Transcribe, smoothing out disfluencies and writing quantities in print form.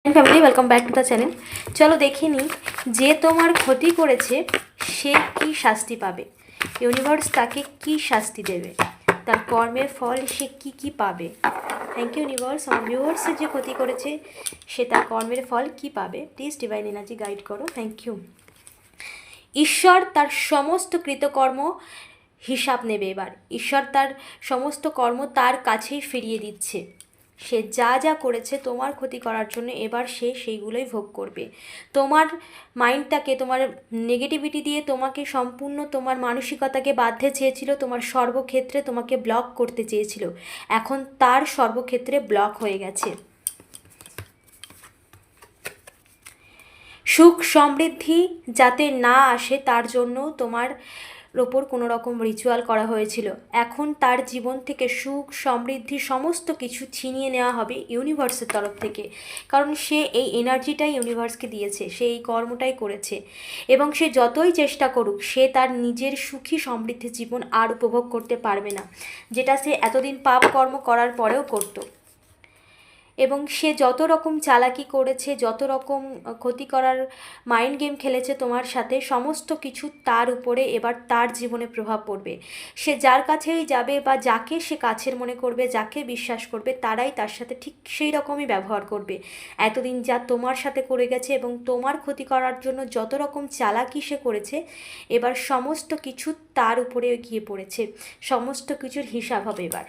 Family welcome back to the channel. চলো দেখে নিই যে তোমার ক্ষতি করেছে সে কি শাস্তি পাবে, ইউনিভার্স তাকে কি শাস্তি দেবে, তার কর্মের ফল সে কি কি পাবে। থ্যাংক ইউ ইউনিভার্স, আমার ভিউয়ার্সের যে ক্ষতি করেছে সে তার কর্মের ফল কি পাবে, প্লিজ ডিভাইন এনার্জি গাইড করো। Thank you. ঈশ্বর তার সমস্ত কৃতকর্ম হিসাব নেবে এবার। ঈশ্বর তার সমস্ত কর্ম তার কাছেই ফিরিয়ে দিচ্ছে। সে যা যা করেছে তোমার ক্ষতি করার জন্য এবার সে সেইগুলোই ভোগ করবে। তোমার মাইন্ডটাকে, তোমার নেগেটিভিটি দিয়ে তোমাকে সম্পূর্ণ তোমার মানসিকতাকে বাঁধতে চেয়েছিল, তোমার সর্বক্ষেত্রে তোমাকে ব্লক করতে চেয়েছিল, এখন তার সর্বক্ষেত্রে ব্লক হয়ে গেছে। সুখ সমৃদ্ধি যাতে না আসে তার জন্য তোমার ওপর কোনো রকম রিচুয়াল করা হয়েছিল। এখন তার জীবন থেকে সুখ সমৃদ্ধি সমস্ত কিছু ছিনিয়ে নেওয়া হবে ইউনিভার্সের তরফ থেকে, কারণ সে এই এনার্জিটাই ইউনিভার্সকে দিয়েছে, সে এই কর্মটাই করেছে এবং সে যতই চেষ্টা করুক সে তার নিজের সুখী সমৃদ্ধি জীবন আর উপভোগ করতে পারবে না, যেটা সে এতদিন পাপ কর্ম করার পরেও করতো। এবং সে যত রকম চালাকি করেছে, যত রকম ক্ষতি করার মাইন্ড গেম খেলেছে তোমার সাথে, সমস্ত কিছু তার উপরে এবার তার জীবনে প্রভাব পড়বে। সে যার কাছেই যাবে বা যাকে সে কাছের মনে করবে, যাকে বিশ্বাস করবে, তারাই তার সাথে ঠিক সেই রকমই ব্যবহার করবে। এতদিন যা তোমার সাথে করে গেছে এবং তোমার ক্ষতি করার জন্য যত রকম চালাকি সে করেছে, এবার সমস্ত কিছু তার উপরে গিয়ে পড়েছে, সমস্ত কিছুর হিসাব হবে এবার।